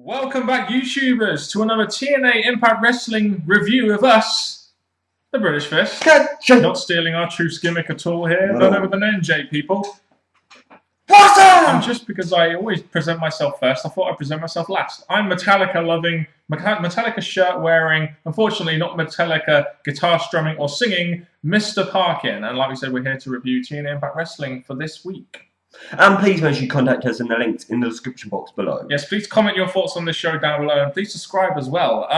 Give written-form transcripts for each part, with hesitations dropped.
Welcome back, YouTubers, to another TNA Impact Wrestling review of us, the British Fist. Not stealing our true gimmick at all here, none over than NJ, people. And just because I always present myself first, I thought I'd present myself last. I'm Metallica-loving, Metallica shirt-wearing, unfortunately not Metallica guitar strumming or singing, Mr. Parkin. And like we said, we're here to review TNA Impact Wrestling for this week. And please make sure you contact us in the links in the description box below. Yes, please comment your thoughts on this show down below, and please subscribe as well.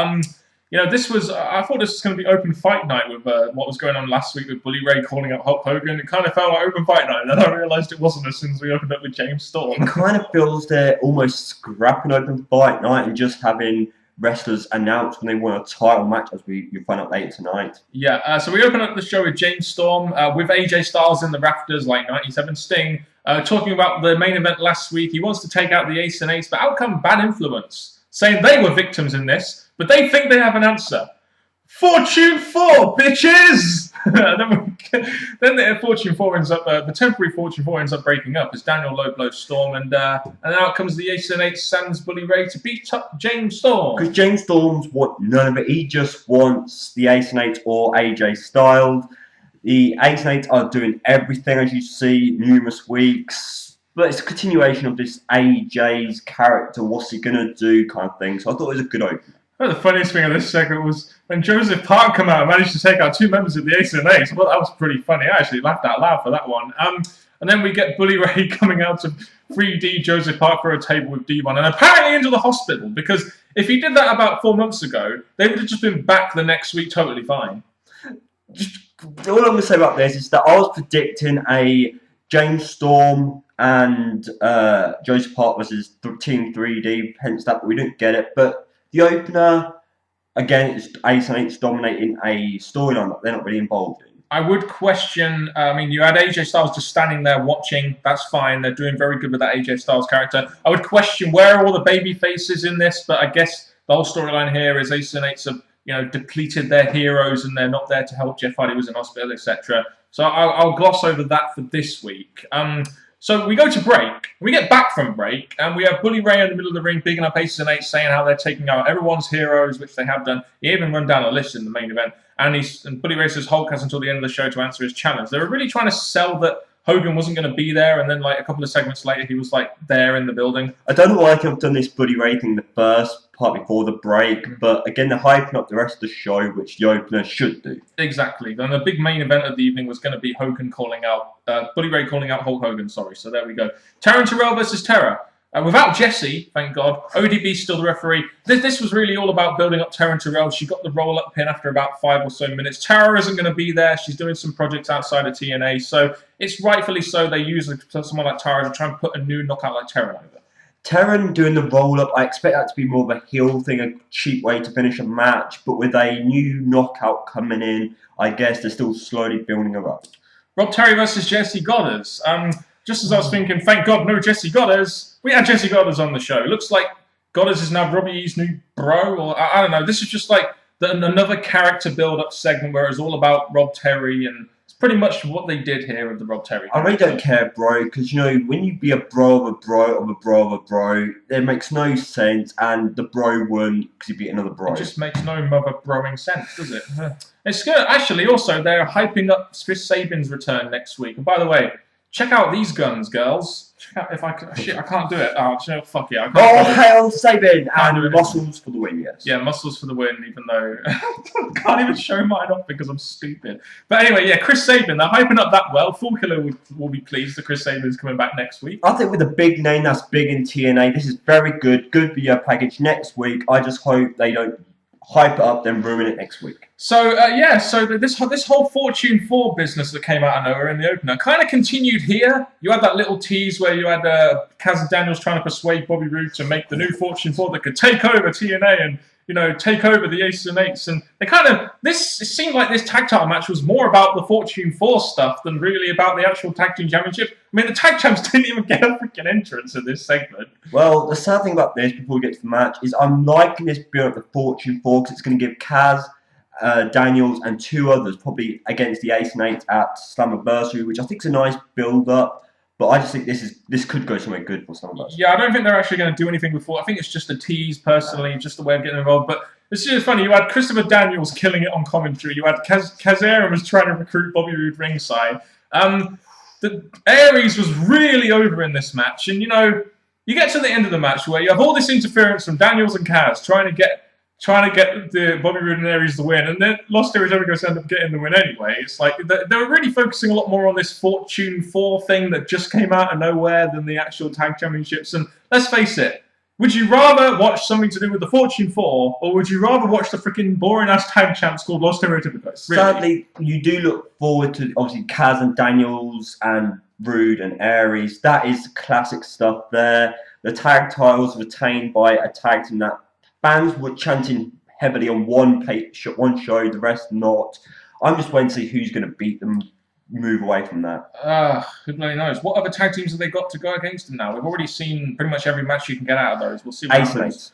You know, this was, I thought this was going to be open fight night with what was going on last week with Bully Ray calling out Hulk Hogan. It kind of felt like open fight night, and then I realised it wasn't as soon as we opened up with James Storm. It kind of feels they're almost scrapping open fight night and just having wrestlers announce when they want a title match, as you'll find out later tonight. Yeah, so we open up the show with James Storm, with AJ Styles in the rafters like 97 Sting, talking about the main event last week. He wants to take out the Ace and Ace, but out come Bad Influence, saying they were victims in this, but they think they have an answer. Fortune 4, bitches! then the Fortune 4 ends up, the temporary Fortune 4 ends up breaking up as Daniel low blows Storm, and out comes the Ace and Ace sends Bully Ray to beat up James Storm. Because James Storm's want none of it. He just wants the Ace and Ace or AJ Styles. The Ace and Ace are doing everything, as you see, numerous weeks. But it's a continuation of this AJ's character, what's he going to do kind of thing. So I thought it was a good opener. Well, the funniest thing of this segment was when Joseph Parkin came out and managed to take out two members of the Ace and Ace. I thought that was pretty funny. I actually laughed out loud for that one. And then we get Bully Ray coming out to 3D Joseph Park for a table with Devon and apparently into the hospital, because if he did that about 4 months ago, they would have just been back the next week totally fine. All I'm going to say about this is that I was predicting a James Storm and Joseph Park versus Team 3D, hence that, but we didn't get it. But the opener, again, it's Ace and Ace dominating a storyline that they're not really involved in. I would question, I mean, you had AJ Styles just standing there watching, that's fine, they're doing very good with that AJ Styles character. I would question where are all the baby faces in this, but I guess the whole storyline here is Ace and Ace have, you know, depleted their heroes and they're not there to help Jeff Hardy was in hospital, etc. So I'll gloss over that for this week. So we go to break. We get back from break, and we have Bully Ray in the middle of the ring, bigging up Aces and Eights, saying how they're taking out everyone's heroes, which they have done. He even run down a list in the main event, and Bully Ray says Hulk has until the end of the show to answer his challenge. They were really trying to sell that Hogan wasn't going to be there, and then like a couple of segments later, he was like there in the building. I don't know why I could have done this Bully Ray thing the first part before the break, but again, they're hyping up the rest of the show, which the opener should do. Exactly. Then the big main event of the evening was going to be Hogan calling out, Bully Ray calling out Hulk Hogan, sorry. So there we go. Terran Terrell versus Terra. Without Jesse, thank God, ODB's still the referee. This was really all about building up Terran Terrell. She got the roll-up pin after about 5 or so minutes. Terra isn't going to be there. She's doing some projects outside of TNA, so it's rightfully so they use someone like Terra to try and put a new knockout like Terran over. Terran doing the roll-up, I expect that to be more of a heel thing, a cheap way to finish a match, but with a new knockout coming in, I guess they're still slowly building her up. Rob Terry versus Jesse Goddard. Just as I was thinking, thank God, no Jesse Goddard. We had Jesse Goddard on the show. It looks like Goddard is now Robbie E's new bro, or I don't know. This is just like another character build-up segment where it's all about Rob Terry, and it's pretty much what they did here with the Rob Terry character. I really don't care, bro, because, you know, when you be a bro of a bro of a bro of a bro, it makes no sense, and the bro wouldn't because you'd be another bro. It just makes no mother broing sense, does it? It's good. Actually, also, they're hyping up Chris Sabin's return next week. And by the way, check out these guns, girls. Check out if I can. Shit, I can't do it. Oh, you know, fuck it. I can't. Oh, hail Sabin! And muscles for the win, yes. Yeah, muscles for the win, even though I can't even show mine off because I'm stupid. But anyway, yeah, Chris Sabin, they're hyping up that well. Full Killer will be pleased that Chris Sabin's coming back next week. I think with a big name that's big in TNA, this is very good. Good video package next week. I just hope they don't hype it up, then ruin it next week. So, yeah, so this whole Fortune 4 business that came out of nowhere in the opener kind of continued here. You had that little tease where you had Kaz and Daniels trying to persuade Bobby Roode to make the new Fortune 4 that could take over TNA and, you know, take over the Aces and Eights. And they kind of, it seemed like this tag title match was more about the Fortune 4 stuff than really about the actual tag team championship. I mean, the tag champs didn't even get a freaking entrance in this segment. Well, the sad thing about this, before we get to the match, is I'm liking this build up the Fortune 4 because it's going to give Kaz, Daniels, and 2 others probably against the Ace and Eights at Slammiversary, which I think is a nice build up. But I just think this could go somewhere good for some of us. Yeah, I don't think they're actually going to do anything before. I think it's just a tease, personally, just a way of getting involved. But it's just funny. You had Christopher Daniels killing it on commentary. You had Kazarian was trying to recruit Bobby Roode ringside. The Aries was really over in this match, and you get to the end of the match where you have all this interference from Daniels and Kaz trying to get the Bobby Roode and Aries to win, and then Los Territorios end up getting the win anyway. It's like they were really focusing a lot more on this Fortune 4 thing that just came out of nowhere than the actual tag championships. And let's face it, would you rather watch something to do with the Fortune 4, or would you rather watch the freaking boring-ass tag champs called Los Territorios? Really? Sadly, you do look forward to, obviously, Kaz and Daniels and Roode and Aries. That is classic stuff there. The tag titles retained by a tag team that fans were chanting heavily on one show, the rest not. I'm just waiting to see who's going to beat them, move away from that. Who bloody knows? What other tag teams have they got to go against them now? We've already seen pretty much every match you can get out of those. We'll see what happens.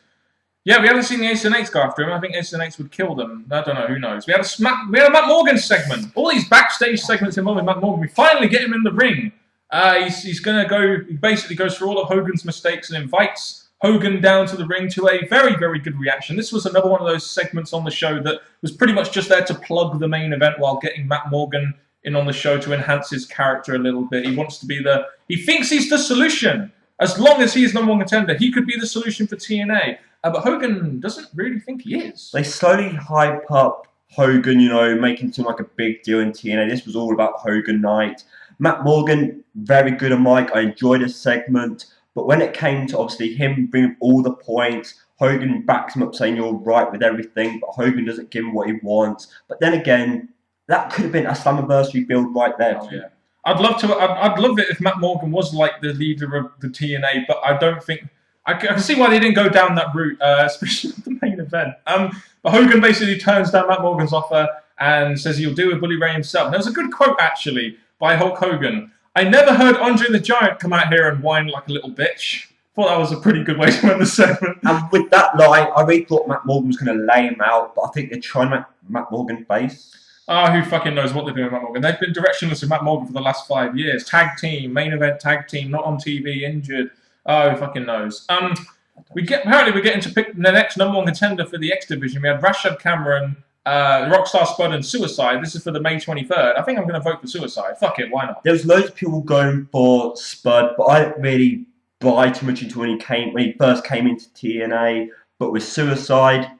Yeah, we haven't seen the Ace and Eights go after him. I think Ace and Eights would kill them. I don't know. Who knows? We had a Matt Morgan segment. All these backstage segments involving Matt Morgan. We finally get him in the ring. He's going to go. He basically goes through all of Hogan's mistakes and invites Hogan down to the ring to a very, very good reaction. This was another one of those segments on the show that was pretty much just there to plug the main event while getting Matt Morgan in on the show to enhance his character a little bit. He wants to be he thinks he's the solution. As long as he's number one contender, he could be the solution for TNA. But Hogan doesn't really think he is. They slowly hype up Hogan, making him like a big deal in TNA. This was all about Hogan night. Matt Morgan, very good on mic. I enjoyed this segment. But when it came to obviously him bringing all the points, Hogan backs him up saying you're right with everything, but Hogan doesn't give him what he wants. But then again, that could have been a Slammiversary build right there. Oh, yeah. I'd love it if Matt Morgan was like the leader of the TNA, but I don't think I can see why they didn't go down that route, especially with the main event. But Hogan basically turns down Matt Morgan's offer and says he'll deal with Bully Ray himself. And there was a good quote actually by Hulk Hogan. I never heard Andre the Giant come out here and whine like a little bitch. Thought that was a pretty good way to end the segment. And with that line, I really thought Matt Morgan was going to lay him out, but I think they're trying to make Matt Morgan face. Who fucking knows what they're doing with Matt Morgan? They've been directionless with Matt Morgan for the last 5 years. Tag team, main event tag team, not on TV, injured. Who fucking knows? Apparently we're getting to pick the next number one contender for the X division. We had Rashad Cameron, Rockstar Spud and Suicide. This is for the May 23rd. I think I'm going to vote for Suicide. Fuck it, why not? There was loads of people going for Spud, but I didn't really buy too much into when he first came into TNA. But with Suicide,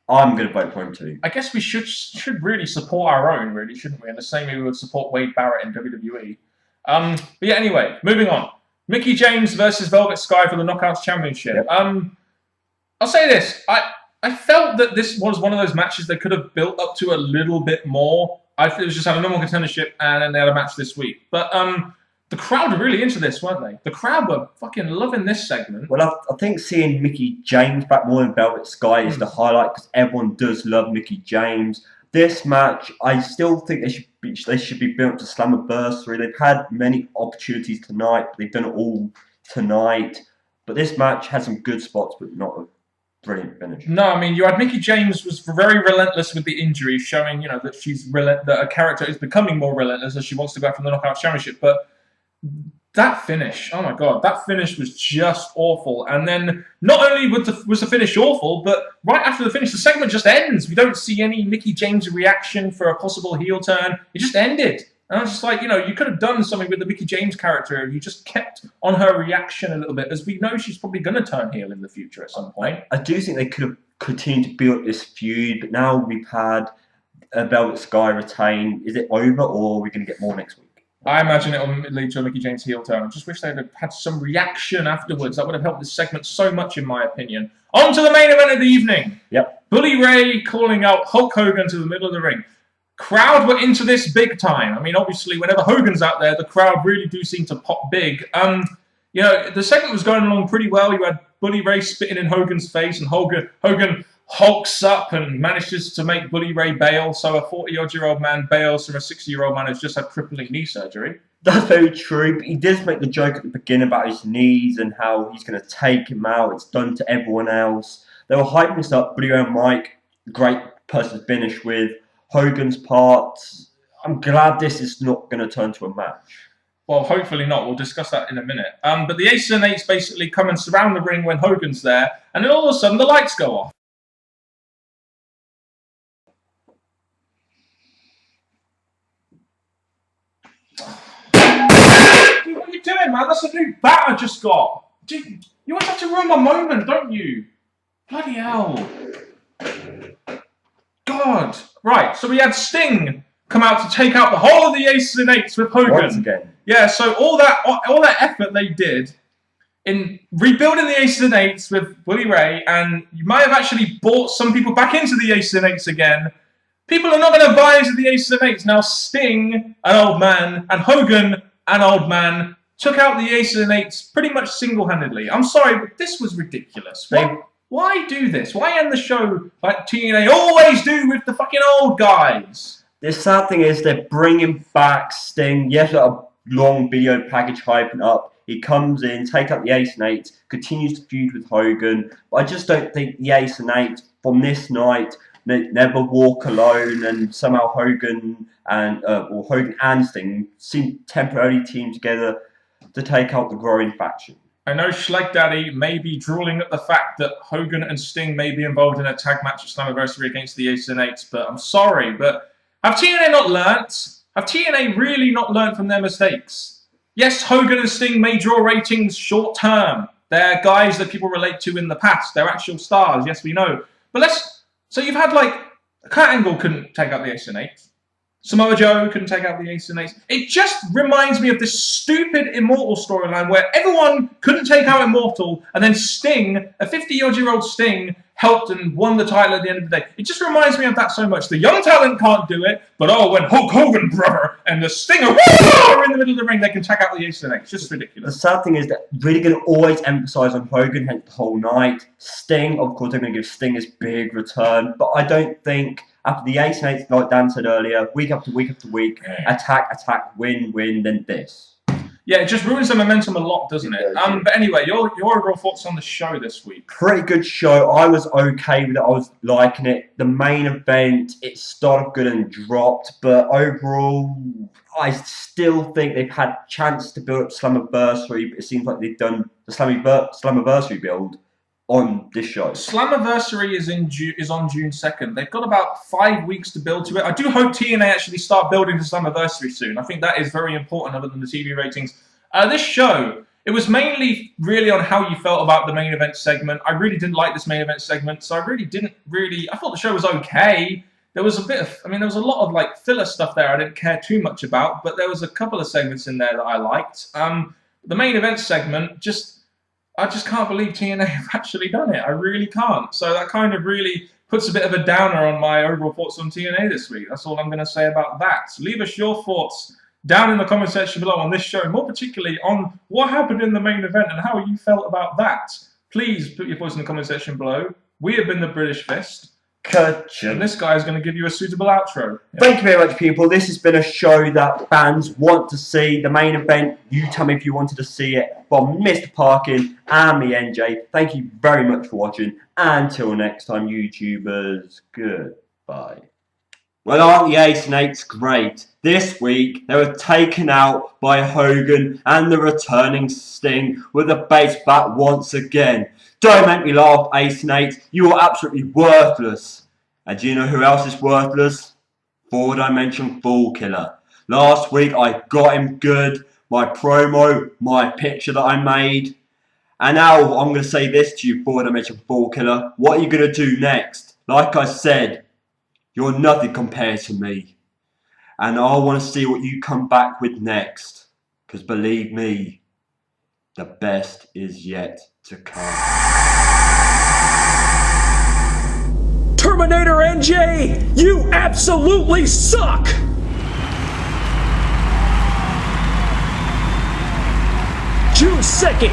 I'm going to vote for him too. I guess we should really support our own, really, shouldn't we? In the same way we would support Wade Barrett in WWE. But yeah, anyway, moving on. Mickie James versus Velvet Sky for the Knockouts Championship. Yep. I'll say this. I felt that this was one of those matches they could have built up to a little bit more. I thought it was just had a normal contendership and then they had a match this week. But the crowd were really into this, weren't they? The crowd were fucking loving this segment. Well, I think seeing Mickie James back more in Velvet Sky is the highlight because everyone does love Mickie James. This match, I still think they should be built to Slammiversary. They've had many opportunities tonight. They've done it all tonight. But this match has some good spots, but not a brilliant finish. No, I mean, you had Mickie James was very relentless with the injury, showing that that a character is becoming more relentless as she wants to go from the Knockouts Championship. But that finish, oh my god, that finish was just awful. And then not only was the finish awful, but right after the finish, the segment just ends. We don't see any Mickie James reaction for a possible heel turn. It just ended. And I was just like, you could have done something with the Mickie James character if you just kept on her reaction a little bit, as we know she's probably going to turn heel in the future at some point. I do think they could have continued to build up this feud, but now we've had Velvet Sky retain. Is it over, or are we going to get more next week? I imagine it will lead to a Mickie James heel turn. I just wish they'd have had some reaction afterwards. That would have helped this segment so much, in my opinion. On to the main event of the evening. Yep. Bully Ray calling out Hulk Hogan to the middle of the ring. Crowd were into this big time. I mean, obviously, whenever Hogan's out there, the crowd really do seem to pop big. The segment was going along pretty well. You had Bully Ray spitting in Hogan's face, and Hogan hulks up and manages to make Bully Ray bail. So a 40-odd-year-old man bails from a 60-year-old man who's just had crippling knee surgery. That's very true, but he does make the joke at the beginning about his knees and how he's going to take him out. It's done to everyone else. They were hyping this up. Bully Ray and Mike, great person to finish with. Hogan's part, I'm glad this is not going to turn to a match. Well, hopefully not. We'll discuss that in a minute. But the Aces and Eights basically come and surround the ring when Hogan's there, and then all of a sudden the lights go off. Dude, what are you doing, man? That's a new bat I just got. Dude, you always have to ruin my moment, don't you? Bloody hell. God. Right, so we had Sting come out to take out the whole of the Aces and Eights with Hogan. Once again. Yeah, so all that effort they did in rebuilding the Aces and Eights with Willie Ray, and you might have actually brought some people back into the Aces and Eights again. People are not going to buy into the Aces and Eights. Now Sting, an old man, and Hogan, an old man, took out the Aces and Eights pretty much single-handedly. I'm sorry, but this was ridiculous. Why do this? Why end the show like TNA always do with the fucking old guys? The sad thing is they're bringing back Sting. Yes, a long video package hyping up. He comes in, take out the Ace and Eight, continues to feud with Hogan. But I just don't think the Ace and Eight from this night never walk alone, and somehow Hogan and Sting seem temporarily teamed together to take out the growing faction. I know Schleg Daddy may be drooling at the fact that Hogan and Sting may be involved in a tag match at Slammiversary against the Aces and Eights, but I'm sorry, but have TNA not learnt? Have TNA really not learnt from their mistakes? Yes, Hogan and Sting may draw ratings short term. They're guys that people relate to in the past. They're actual stars, yes, we know. But so you've had like, Kurt Angle couldn't take out the Aces and Eights. Samoa Joe couldn't take out the Aces and Eights. It just reminds me of this stupid Immortal storyline where everyone couldn't take out Immortal, and then Sting, a 50-odd-year-old Sting, helped and won the title at the end of the day. It just reminds me of that so much. The young talent can't do it, but when Hulk Hogan, brother, and the Stinger are in the middle of the ring, they can take out the Aces and Eights. Just ridiculous. The sad thing is that really going to always emphasise on Hogan, hence the whole night. Sting, of course, they're going to give Sting his big return, but I don't think after the Aces and Eights, like Dan said earlier, week after week after week, attack, win, then this. Yeah, it just ruins the momentum a lot, doesn't it? But anyway, your overall thoughts on the show this week? Pretty good show. I was okay with it. I was liking it. The main event, it started good and dropped, but overall, I still think they've had chance to build up Slammiversary, but it seems like they've done the Slammiversary build on this show. Slammiversary is on June 2nd. They've got about 5 weeks to build to it. I do hope TNA actually start building to Slammiversary soon. I think that is very important other than the TV ratings. This show, it was mainly really on how you felt about the main event segment. I really didn't like this main event segment, so I thought the show was okay. There was there was a lot of like filler stuff there I didn't care too much about, but there was a couple of segments in there that I liked. The main event segment, I just can't believe TNA have actually done it. I really can't. So that kind of really puts a bit of a downer on my overall thoughts on TNA this week. That's all I'm going to say about that. So leave us your thoughts down in the comment section below on this show, more particularly on what happened in the main event and how you felt about that. Please put your thoughts in the comment section below. We have been the British Fist. Ka-ching. And this guy is going to give you a suitable outro. Yeah. Thank you very much, people. This has been a show that fans want to see. The main event, you tell me if you wanted to see it, from Mr. Parkin and me, NJ. Thank you very much for watching. Until next time, YouTubers, goodbye. Well, aren't the Aces and Eights great? This week, they were taken out by Hogan and the returning Sting with a base bat once again. Don't make me laugh, Aces and Eights. You are absolutely worthless. And do you know who else is worthless? 4-Dimension Fool Killer. Last week, I got him good. My promo, my picture that I made. And now, I'm going to say this to you, 4-Dimension Fool Killer. What are you going to do next? Like I said, you're nothing compared to me. And I want to see what you come back with next. Because believe me, the best is yet to come. Terminator NJ, you absolutely suck! June 2nd,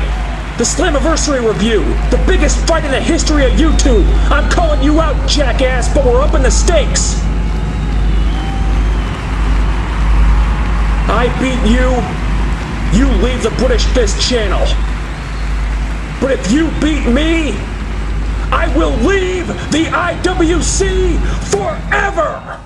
the Slammiversary review, the biggest fight in the history of YouTube. I'm calling you out, jackass, but we're upping the stakes. I beat you, you leave the British Fist channel. But if you beat me, I will leave the IWC forever!